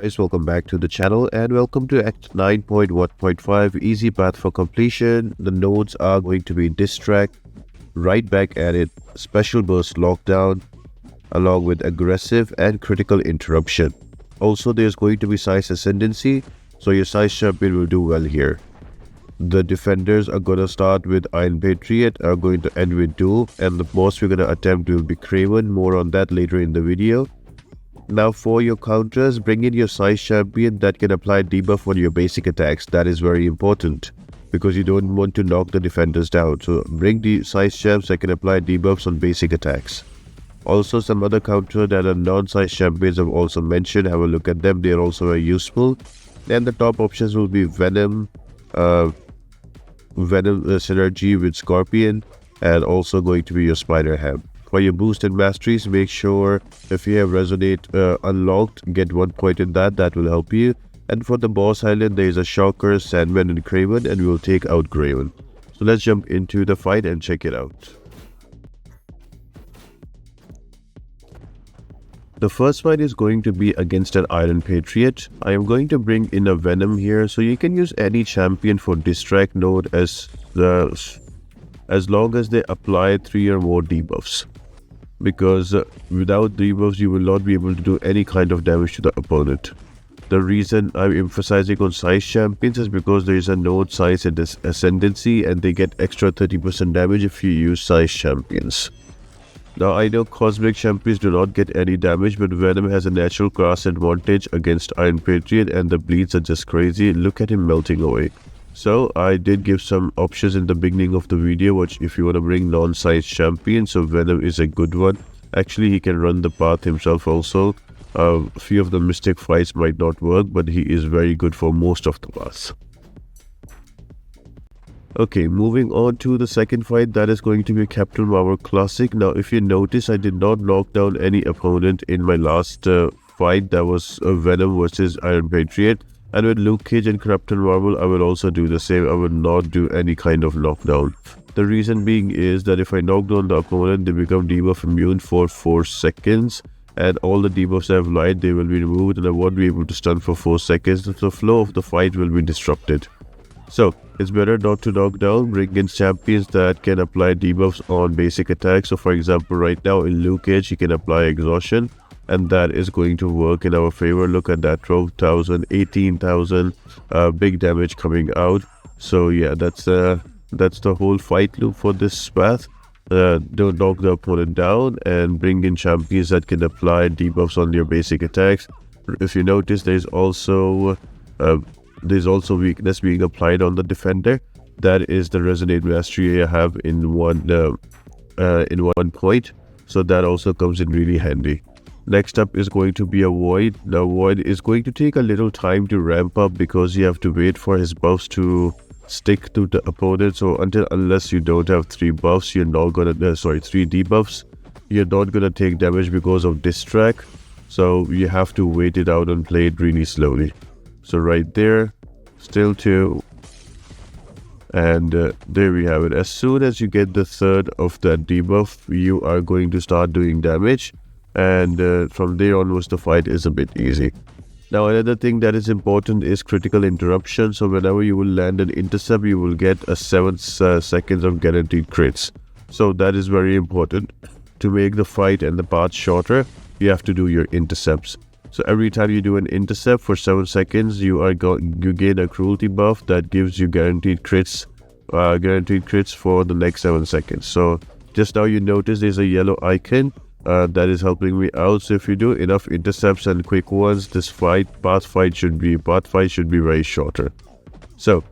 Guys, welcome back to the channel and welcome to Act 9.1.5 Easy Path for Completion. The nodes are going to be Distract, Right Back at It, Special Burst Lockdown, along with Aggressive and Critical Interruption. Also, there's going to be Size Ascendancy, so your Size Champion will do well here. The defenders are going to start with Iron Patriot, are going to end with Duel, and the boss we're going to attempt will be Kraven. More on that later in the video. Now for your counters, bring in your Size Champion that can apply debuff on your basic attacks. That is very important because you don't want to knock the defenders down. So bring the Size Champs that can apply debuffs on basic attacks. Also, some other counters that are non-Size Champions I've also mentioned. Have a look at them. They are also very useful. And the top options will be Venom, synergy with Scorpion, and also going to be your Spider Ham. For your boost and masteries, make sure if you have Resonate unlocked, get 1 point in that. That will help you. And for the boss island, there is a Shocker, Sandman, and Kraven, and we will take out Kraven. So let's jump into the fight and check it out. The first fight is going to be against an Iron Patriot. I am going to bring in a Venom here, so you can use any champion for Distract node as long as they apply 3 or more debuffs. Because without debuffs, you will not be able to do any kind of damage to the opponent. The reason I'm emphasizing on Size Champions is because there is a node Size Ascendancy and they get extra 30% damage if you use Size Champions. Now I know Cosmic Champions do not get any damage, but Venom has a natural class advantage against Iron Patriot and the bleeds are just crazy. Look at him melting away. So I did give some options in the beginning of the video, which if you want to bring non-Size Champion, so Venom is a good one. Actually, he can run the path himself also. A few of the Mystic fights might not work, but he is very good for most of the paths. Okay, moving on to the second fight, that is going to be Captain Marvel Classic. Now, if you notice, I did not knock down any opponent in my last fight. That was Venom versus Iron Patriot. And with Luke Cage and Captain Marvel, I will also do the same. I will not do any kind of knockdown. The reason being is that if I knock down the opponent, they become debuff immune for 4 seconds. And all the debuffs I have lied, they will be removed and I won't be able to stun for 4 seconds. The flow of the fight will be disrupted. So, it's better not to knock down. Bring in champions that can apply debuffs on basic attacks. So for example, right now in Luke Cage, he can apply Exhaustion. And that is going to work in our favor. Look at that, 12,000, 18,000, big damage coming out. So yeah, that's the whole fight loop for this path. Don't knock the opponent down and bring in champions that can apply debuffs on your basic attacks. If you notice, there's also weakness being applied on the defender. That is the Resonate Mastery I have in one point. So that also comes in really handy. Next up is going to be a Void. Now Void is going to take a little time to ramp up because you have to wait for his buffs to stick to the opponent. So unless you don't have 3 buffs, you're not gonna 3 debuffs, you're not gonna take damage because of Distract. So you have to wait it out and play it really slowly. So right there, still 2. And there we have it. As soon as you get the third of that debuff, you are going to start doing damage. And from there onwards, the fight is a bit easy. Now, another thing that is important is critical interruption. So whenever you will land an intercept, you will get a 7 seconds of guaranteed crits. So that is very important. To make the fight and the path shorter, you have to do your intercepts. So every time you do an intercept for 7 seconds, you gain a cruelty buff that gives you guaranteed crits for the next 7 seconds. So just now you notice there's a yellow icon. That is helping me out. So if you do enough intercepts and quick ones, this path fight should be very shorter. So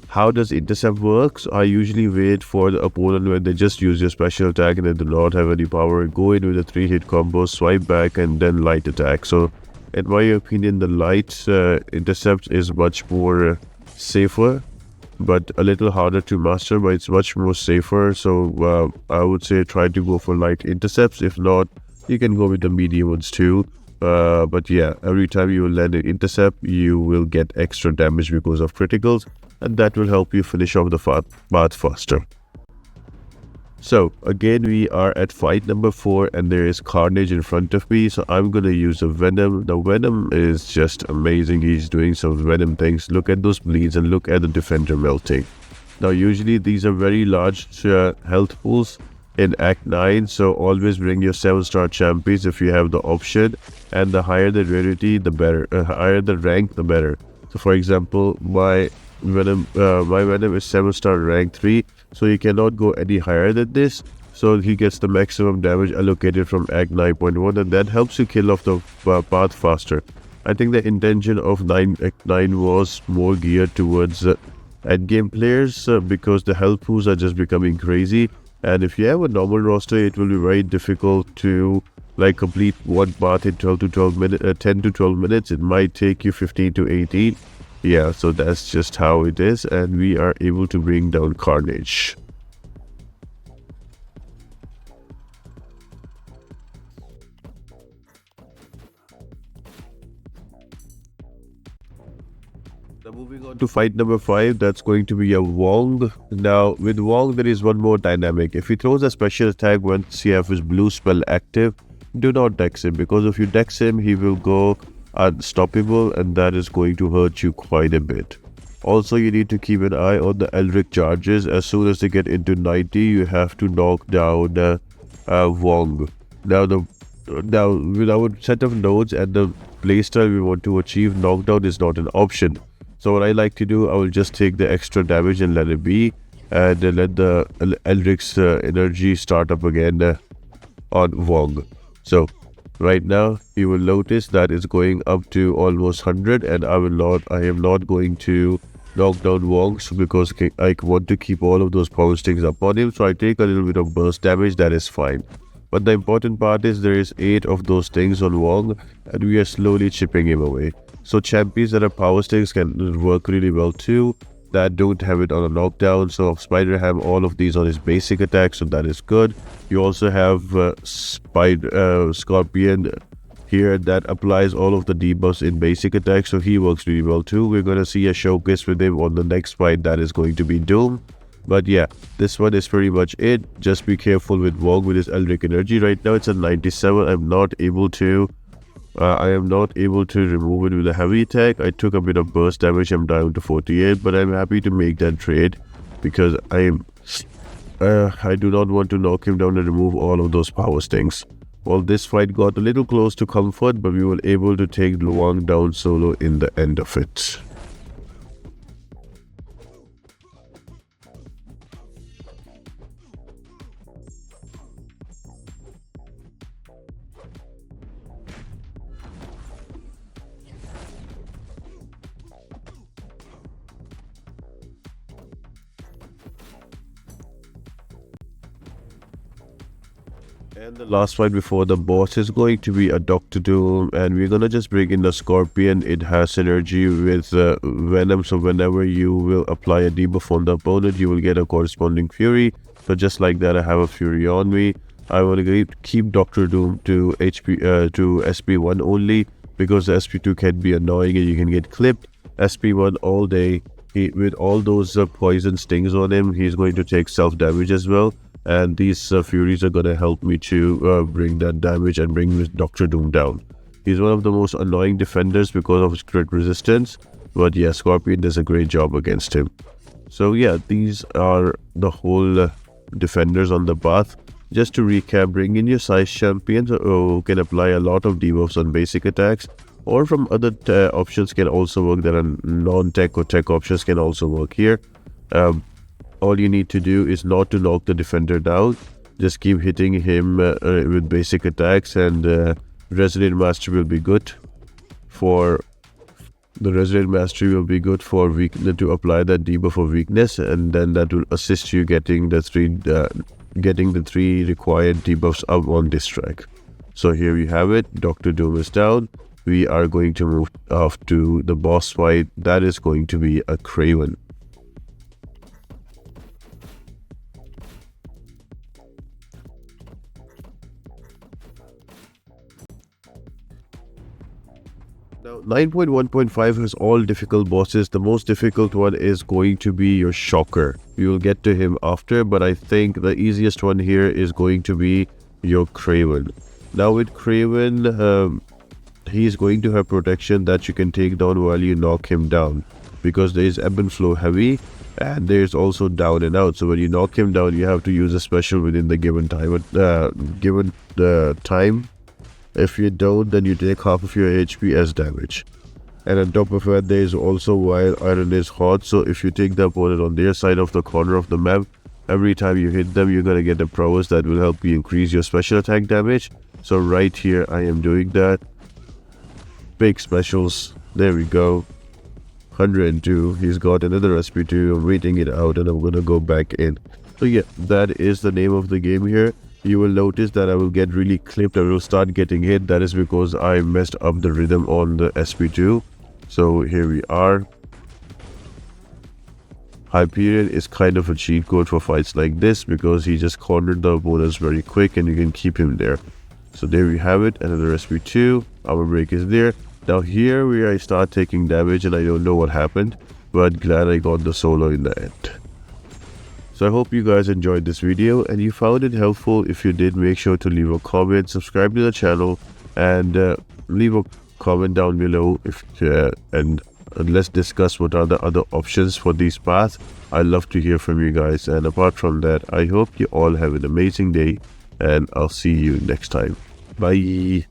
how does intercept work? So I usually wait for the opponent when they just use your special attack and they do not have any power. Go in with a 3-hit combo, swipe back, and then light attack. So in my opinion, the light intercept is much more safer, but a little harder to master, but it's much more safer. So I would say try to go for light intercepts. If not, you can go with the medium ones too. But yeah, every time you land an intercept, you will get extra damage because of criticals, and that will help you finish off the path faster. So again, we are at fight number 4 and there is Carnage in front of me. So I'm going to use a Venom. The Venom is just amazing. He's doing some Venom things. Look at those bleeds and look at the defender melting. Now usually these are very large health pools in Act 9. So always bring your 7-star champions if you have the option. And the higher the rarity, the better. Higher the rank, the better. So for example, my Venom is 7-star rank 3. So he cannot go any higher than this. So he gets the maximum damage allocated from Act 9.1 and that helps you kill off the path faster. I think the intention of Act 9 was more geared towards endgame players because the health pools are just becoming crazy. And if you have a normal roster, it will be very difficult to like complete one path in 10 to 12 minutes. It might take you 15 to 18. Yeah, so that's just how it is, and we are able to bring down Carnage. Now moving on to fight number 5, that's going to be a Wong. Now with Wong there is one more dynamic. If he throws a special attack once you have his blue spell active, do not dex him, because if you dex him he will go unstoppable and that is going to hurt you quite a bit. Also, you need to keep an eye on the Eldritch charges. As soon as they get into 90, you have to knock down Wong. Now with our set of nodes and the playstyle we want to achieve, knockdown is not an option. So what I like to do, I will just take the extra damage and let it be, and let the Eldritch energy start up again on Wong. So right now you will notice that it's going up to almost 100, and I am not going to knock down Wong because I want to keep all of those power stings up on him. So I take a little bit of burst damage, that is fine. But the important part is there is 8 of those things on Wong and we are slowly chipping him away. So champions that have power stings can work really well too, that don't have it on a knockdown. So Spider have all of these on his basic attack, so that is good. You also have Scorpion here that applies all of the debuffs in basic attack, so he works really well too. We're going to see a showcase with him on the next fight, that is going to be Doom. But yeah, this one is pretty much it. Just be careful with Wong with his Eldritch energy. Right now it's at 97. I am not able to remove it with a heavy attack. I took a bit of burst damage, I'm down to 48, but I'm happy to make that trade because I do not want to knock him down and remove all of those power stings. Well, this fight got a little close to comfort, but we were able to take Wong down solo in the end of it. And the last fight before the boss is going to be a Dr. Doom, and we're gonna just bring in the Scorpion. It has synergy with Venom, so whenever you will apply a debuff on the opponent, you will get a corresponding Fury. So just like that, I have a Fury on me. I want to keep Dr. Doom to SP1 only, because the SP2 can be annoying and you can get clipped. SP1 all day. With all those poison stings on him, he's going to take self damage as well. And these Furies are going to help me to bring that damage and bring Dr. Doom down. He's one of the most annoying defenders because of his crit resistance. But yeah, Scorpion does a great job against him. So yeah, these are the whole defenders on the path. Just to recap, bring in your size champions who can apply a lot of debuffs on basic attacks. Or from other options can also work. There are non-tech or tech options can also work here. All you need to do is not to knock the defender down. Just keep hitting him with basic attacks, and Resident Mastery will be good for weakness, to apply that debuff of weakness, and then that will assist you getting the three required debuffs up on this track. So here we have it. Dr. Doom is down. We are going to move off to the boss fight. That is going to be a Kraven. Now, 9.1.5 has all difficult bosses. The most difficult one is going to be your Shocker. We will get to him after, but I think the easiest one here is going to be your Kraven. Now with Kraven, he's going to have protection that you can take down while you knock him down, because there is ebb and flow heavy, and there's also down and out. So when you knock him down, you have to use a special within the given time. If you don't, then you take half of your HP as damage. And on top of that, there is also while iron is hot. So if you take the opponent on their side of the corner of the map, every time you hit them, you're gonna get a prowess that will help you increase your special attack damage. So right here, I am doing that. Big specials. There we go. 102. He's got another SP2. I'm waiting it out, and I'm gonna go back in. So yeah, that is the name of the game here. You will notice that I will get really clipped. I will start getting hit. That is because I messed up the rhythm on the SP2. So here we are. Hyperion is kind of a cheat code for fights like this, because he just cornered the opponents very quick and you can keep him there. So there we have it. Another SP2. Our break is there. Now here where I start taking damage, and I don't know what happened, but glad I got the solo in the end. So I hope you guys enjoyed this video and you found it helpful. If you did, make sure to leave a comment, subscribe to the channel, and leave a comment down below and let's discuss what are the other options for these paths. I'd love to hear from you guys. And apart from that, I hope you all have an amazing day, and I'll see you next time. Bye.